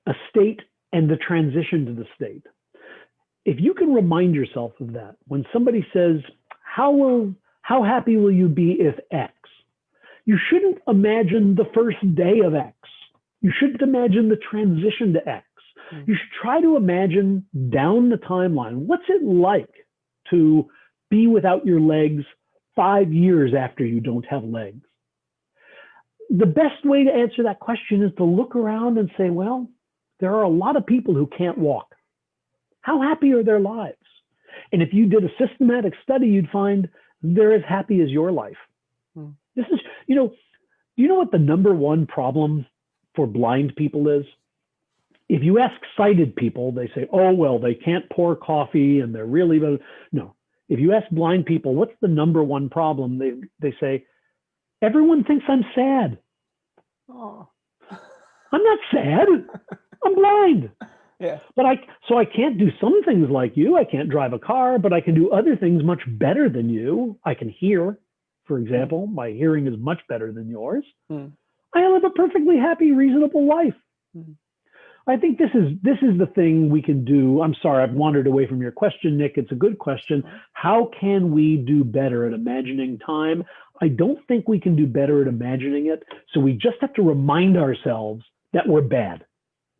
a state and the transition to the state. If you can remind yourself of that, when somebody says, how happy will you be if X? You shouldn't imagine the first day of X. You shouldn't imagine the transition to X. You should try to imagine down the timeline. What's it like to be without your legs 5 years after you don't have legs? The best way to answer that question is to look around and say, well, there are a lot of people who can't walk. How happy are their lives? And if you did a systematic study, you'd find they're as happy as your life. This is, you know what the number one problem for blind people is? If you ask sighted people, they say, oh, well, they can't pour coffee and they're really, no. If you ask blind people, what's the number one problem? They say, everyone thinks I'm sad. Oh. I'm not sad. I'm blind. Yeah. But I can't do some things like you. I can't drive a car, but I can do other things much better than you. I can hear, for example. My hearing is much better than yours. I live a perfectly happy, reasonable life. I think this is the thing we can do. I'm sorry, I've wandered away from your question, Nick. It's a good question. How can we do better at imagining time? I don't think we can do better at imagining it. So we just have to remind ourselves that we're bad.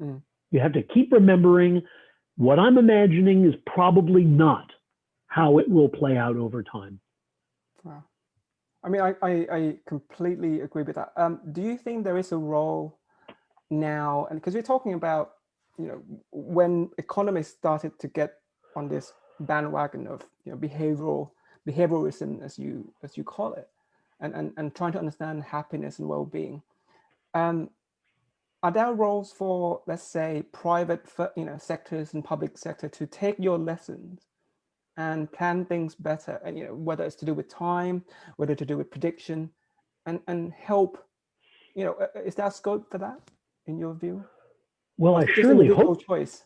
Mm. You have to keep remembering what I'm imagining is probably not how it will play out over time. Wow. I mean, I completely agree with that. Do you think there is a role now, and because we're talking about, when economists started to get on this bandwagon of behavioralism, as you call it, and trying to understand happiness and well-being, are there roles for, let's say, private sectors and public sector to take your lessons and plan things better, and whether it's to do with time, whether to do with prediction, and help, is there scope for that in your view? Well, Or I is it just surely individual hope. choice?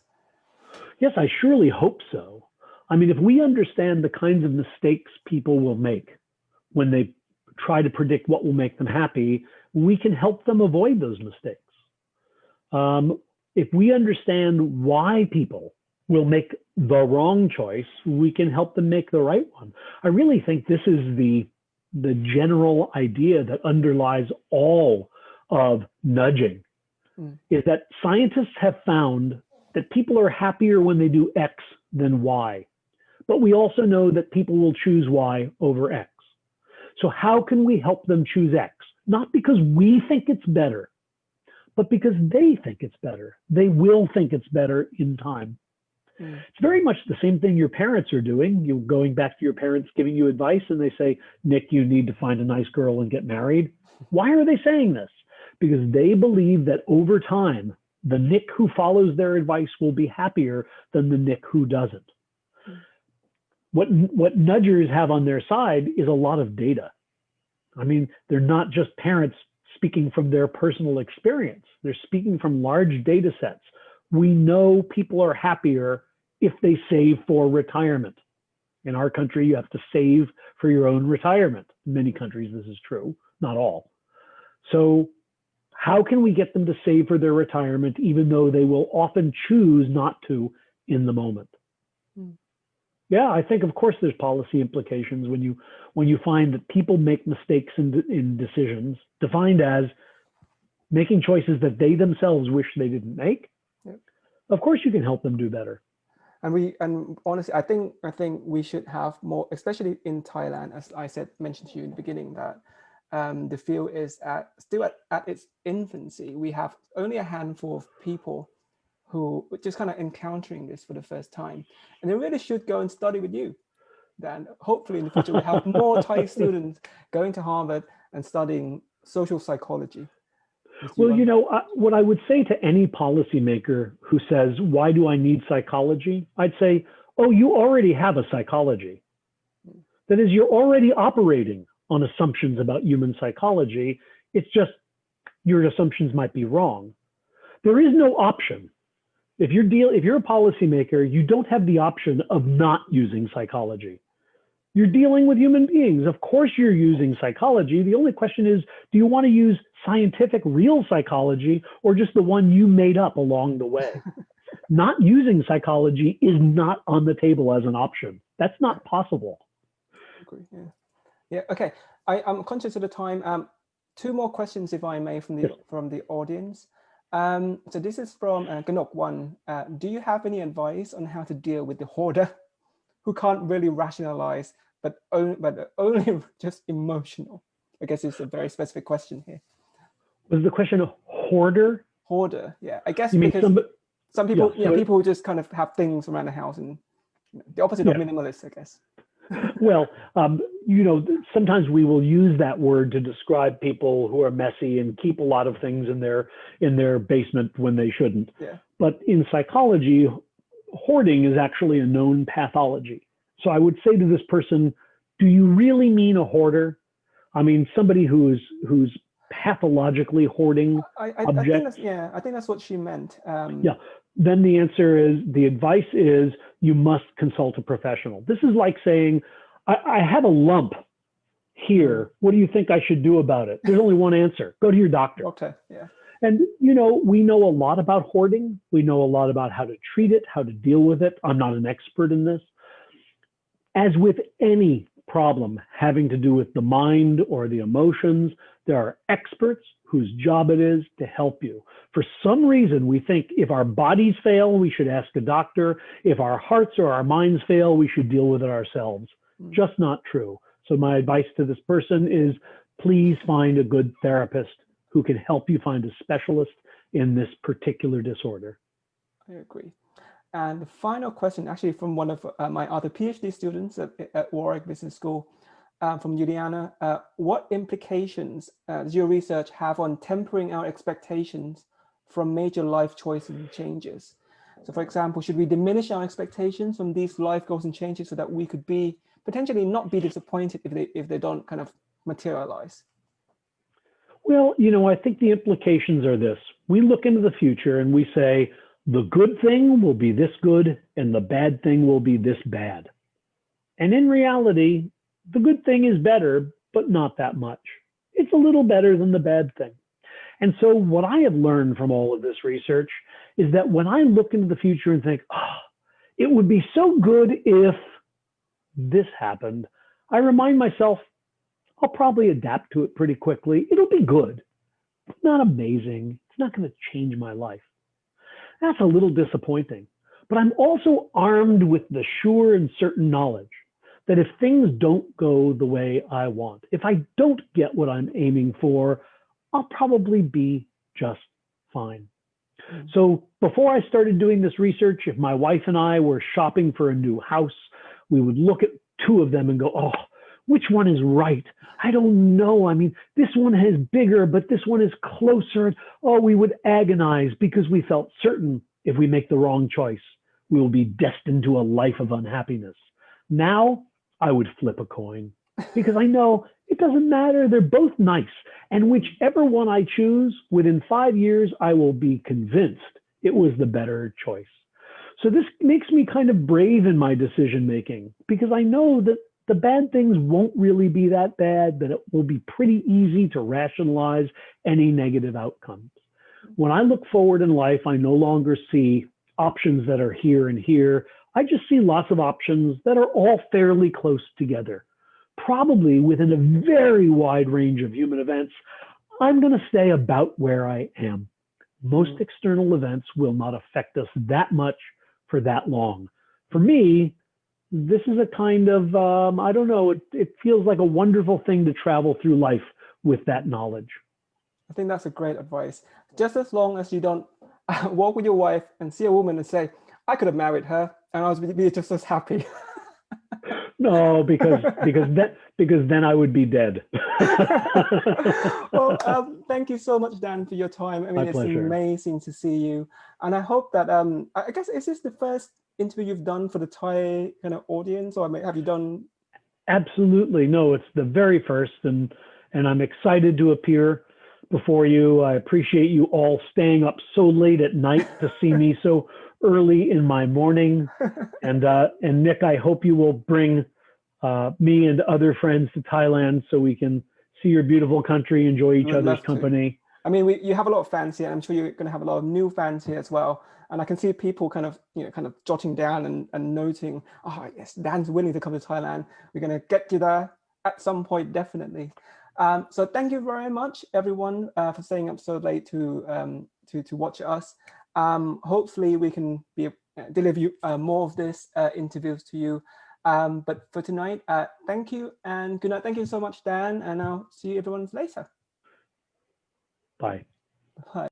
Yes, I surely hope so. I mean, if we understand the kinds of mistakes people will make when they try to predict what will make them happy, we can help them avoid those mistakes. If we understand why people will make the wrong choice, we can help them make the right one. I really think this is the general idea that underlies all of nudging, is that scientists have found that people are happier when they do X than Y. But we also know that people will choose Y over X. So how can we help them choose X? Not because we think it's better, but because they think it's better. They will think it's better in time. It's very much the same thing your parents are doing. You're going back to your parents giving you advice and they say, Nick, you need to find a nice girl and get married. Why are they saying this? Because they believe that over time, the Nick who follows their advice will be happier than the Nick who doesn't. What nudgers have on their side is a lot of data. I mean, they're not just parents speaking from their personal experience. They're speaking from large data sets. We know people are happier if they save for retirement. In our country, you have to save for your own retirement. In many countries, this is true, not all. So how can we get them to save for their retirement, even though they will often choose not to in the moment? Yeah, I think, of course, there's policy implications when you find that people make mistakes in decisions, defined as making choices that they themselves wish they didn't make. Yep. Of course, you can help them do better. And honestly, I think we should have more, especially in Thailand, as I mentioned to you in the beginning, that the field is still at its infancy. We have only a handful of people who are just kind of encountering this for the first time, and they really should go and study with you. Then hopefully in the future we have more Thai students going to Harvard and studying social psychology. Well, what I would say to any policymaker who says, why do I need psychology? I'd say, oh, you already have a psychology. That is, you're already operating on assumptions about human psychology. It's just your assumptions might be wrong. There is no option. If you're a policymaker, you don't have the option of not using psychology. You're dealing with human beings. Of course you're using psychology. The only question is, do you want to use scientific, real psychology, or just the one you made up along the way? Not using psychology is not on the table as an option. That's not possible. Agree. Yeah. Okay. I'm conscious of the time. Two more questions, if I may, from the audience. So this is from Ganok One. Do you have any advice on how to deal with the hoarder who can't really rationalize, but only just emotional? I guess it's a very specific question here. Was the question a hoarder? Hoarder, yeah. I guess you because some people, people who just kind of have things around the house, and the opposite of minimalist, I guess. Well, sometimes we will use that word to describe people who are messy and keep a lot of things in their basement when they shouldn't. Yeah. But in psychology, hoarding is actually a known pathology. So I would say to this person, do you really mean a hoarder? I mean, somebody who's pathologically hoarding objects? I think that's what she meant. Yeah. Then the advice is you must consult a professional. This is like saying, I have a lump here. What do you think I should do about it? There's only one answer. Go to your doctor. Okay, yeah. And, we know a lot about hoarding. We know a lot about how to treat it, how to deal with it. I'm not an expert in this. As with any problem having to do with the mind or the emotions, there are experts whose job it is to help you. For some reason, we think if our bodies fail, we should ask a doctor. If our hearts or our minds fail, we should deal with it ourselves. Just not true. So my advice to this person is, please find a good therapist who can help you find a specialist in this particular disorder. I agree. And the final question, actually from one of my other PhD students at Warwick Business School from Indiana, what implications does your research have on tempering our expectations from major life choices and changes? So for example, should we diminish our expectations from these life goals and changes so that we could be potentially not be disappointed if they don't kind of materialize? Well, I think the implications are this. We look into the future and we say, the good thing will be this good and the bad thing will be this bad. And in reality, the good thing is better, but not that much. It's a little better than the bad thing. And so what I have learned from all of this research is that when I look into the future and think, it would be so good if this happened, I remind myself, I'll probably adapt to it pretty quickly. It'll be good. It's not amazing. It's not going to change my life. That's a little disappointing. But I'm also armed with the sure and certain knowledge that if things don't go the way I want, if I don't get what I'm aiming for, I'll probably be just fine. So before I started doing this research, if my wife and I were shopping for a new house, we would look at two of them and go, which one is right? I don't know. I mean, this one is bigger, but this one is closer. We would agonize because we felt certain if we make the wrong choice, we will be destined to a life of unhappiness. Now, I would flip a coin because I know it doesn't matter. They're both nice. And whichever one I choose, within 5 years, I will be convinced it was the better choice. So this makes me kind of brave in my decision making because I know that the bad things won't really be that bad, that it will be pretty easy to rationalize any negative outcomes. When I look forward in life, I no longer see options that are here and here. I just see lots of options that are all fairly close together. Probably within a very wide range of human events, I'm going to stay about where I am. Most external events will not affect us that much for that long. For me, this is a kind of, I don't know, it feels like a wonderful thing to travel through life with that knowledge. I think that's a great advice. Just as long as you don't walk with your wife and see a woman and say, I could have married her and I would be just as happy. No, because then I would be dead. Well, thank you so much, Dan, for your time. I mean, My it's pleasure. amazing to see you. And I hope that, I guess, is this the first interview you've done for the Thai kind of audience, or have you done? Absolutely. No, it's the very first, and I'm excited to appear before you. I appreciate you all staying up so late at night to see me so early in my morning. And Nick, I hope you will bring me and other friends to Thailand so we can see your beautiful country, enjoy each other's company. I mean, you have a lot of fans here. I'm sure you're going to have a lot of new fans here as well. And I can see people kind of jotting down and noting, yes, Dan's willing to come to Thailand. We're going to get you there at some point, definitely. So thank you very much, everyone, for staying up so late to watch us. Hopefully we can deliver you more of this interviews to you. But for tonight, thank you and good night. Thank you so much, Dan, and I'll see you everyone later. Bye. Bye.